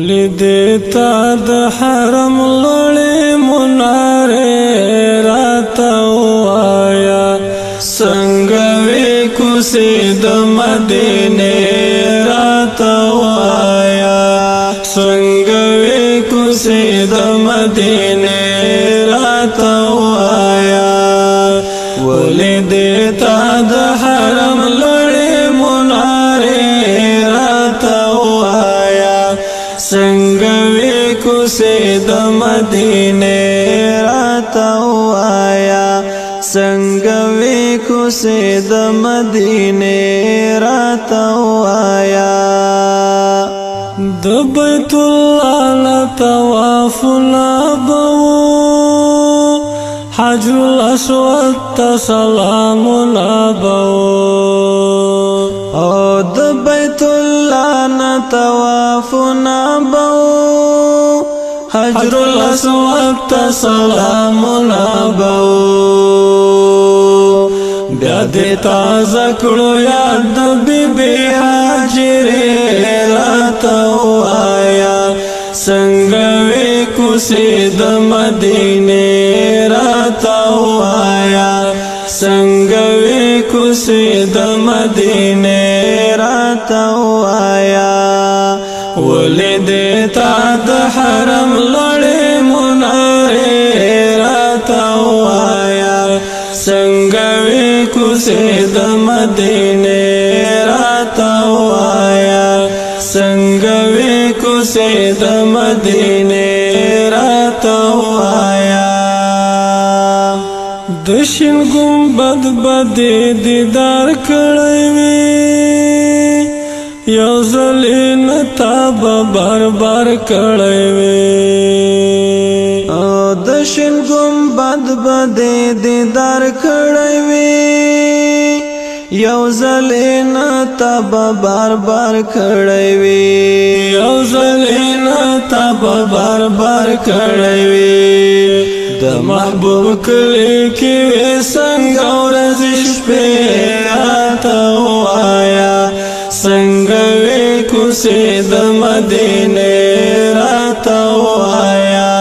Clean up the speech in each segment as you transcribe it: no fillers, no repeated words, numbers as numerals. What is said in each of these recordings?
لیدتا د حرم لوړې منارې راته ووایه څنګه وې کوڅې د مدینې راته ووایه څنګه وې کوڅې د مدینې راته ووایه ولې دې تا د حرم لوړې منارې راته ووایه څنګه وې کوڅې د مدینې راته ووایه څنګه وې کوڅې د مدینې راته ووایه د بیت الله طوافونه به وو حجر الاسود ته سلامونه به وو او د بیت الله نه طوافونه به وو حجر الاسود ته سلامونه به وو بیا دې تازه کړو یاد د بیبي هاجرې راته ووایه څنګه وې کوڅې د مدینې راته ووایه څنګه وې کوڅې د مدینې راته ووایه ولې دې تا د حرم لوړې منارې راته ووایه څنګه وې کوڅې د مدینې راته ووایه څنګه وې کوڅې د مدینې راته ووایه د شین ګمبد به دې دیدار کړی وي یو ځل یې نتا به بار بار کړی وي د شین ګمبد به دې دیدار کړی وي یو ځل یې نتا به بار بار کړی وي یو ځل یې نتا به بار بار کړی وي د محبوب کلی کې وې څنګه ورځې شپې راته ووایه څنګه وې کوڅې د مدینې راته ووایه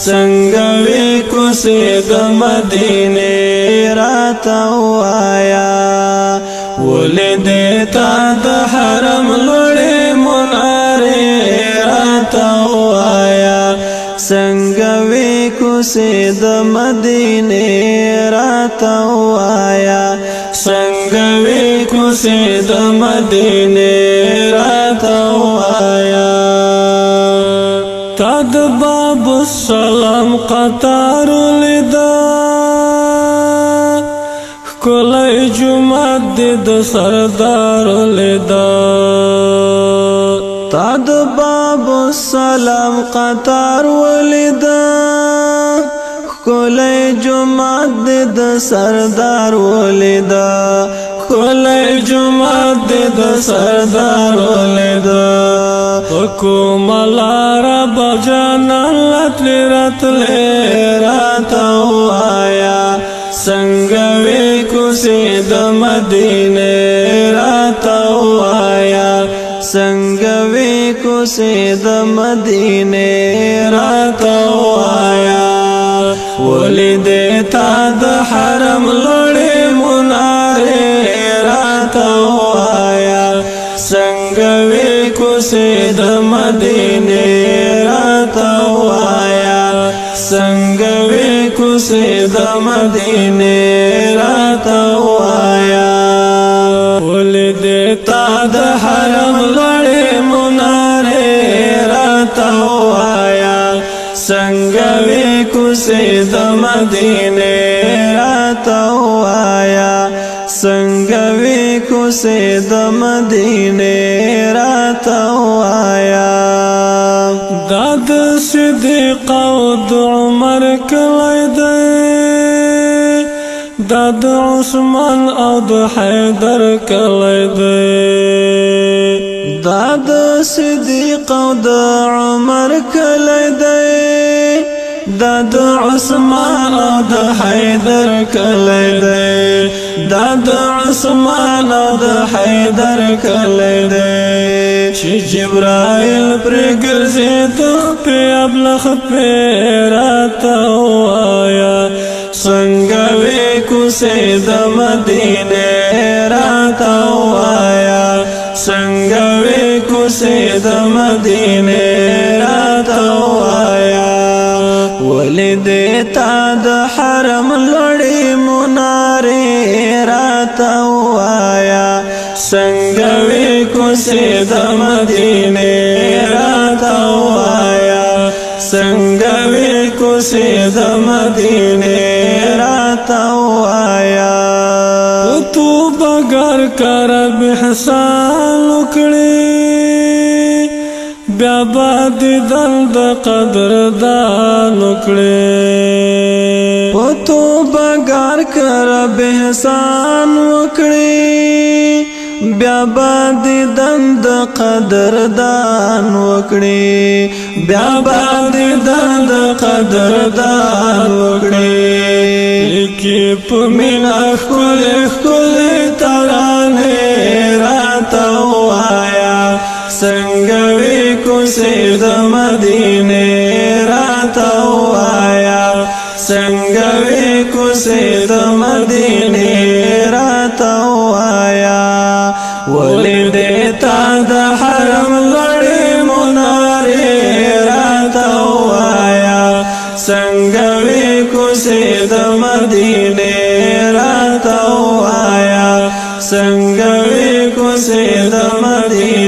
څنګه وې کوڅې د مدینې راته ووایه ولې دې تا د حرم لوړې منارې راته ووایه څنګه وې کوڅې د مدینې راته ووایه څنګه وې کوڅې د مدینې راته ووایه تا د باب السلام قطار لیدا ښکلی جومات دې د سردار لیدا تا د باب السلام قطار ولیدا ښکلی جومات دې د سردار ولیدا ښکلی جومات دې د سردار ولیدا په کومه لاره به جانان راتلې راتلې راته ووایه څنګه وې کوڅې د مدینې راته ووایه څنګه وې کوڅې د مدینې راته ووایه ولې دې تا د حرم لوړې منارې راته ووایه څنګه وې کوڅې د مدینې راته ووایه څنګه وې کوڅې د مدینې راته ووایه ولې دې تا د حرم لوړې منارې راته ووایه څنګه وې کوڅې د مدینې راته ووایه څنګه وې کوڅې د مدینې راته ووایه دا د صدیق او د عمر کلی دی دا د عثمان او د حیدر کلی دی دا د صدیق او د عمر کلی دی دا د عثمان او د حیدر کلی دی دا د عثمان او د حیدر کلی دی چې جبرائیل پر ګرځېدو په ابلغ په راته وایا څنګه وې کوڅې د مدینې راته وایا څنګه وې کوڅې د مدینې راته وایا ولې دې تا د حرم لړې منارې راته وایا څنګه وې کوڅې د مدینې راته وایا څنګه وې کوڅې د مدینې راته وایا تو بغیر کر به احسان وکړي بیا باد دل د قدر دان وکړي تو بغیر کر به احسان وکړي بیا باد دند قدر دان وکړي بیا باد دند قدر دان وکړي کی په مینا خپل خپل ترانه راته وایا څنګه وې کوڅې د مدینې راته وایا څنګه وې کوڅې د مدینې راته وایا ولې دې تا د حرم لړې منارې راته وایا څنګه وې کوڅې د مدینې راته وایا څنګه وې کوڅې د مدینې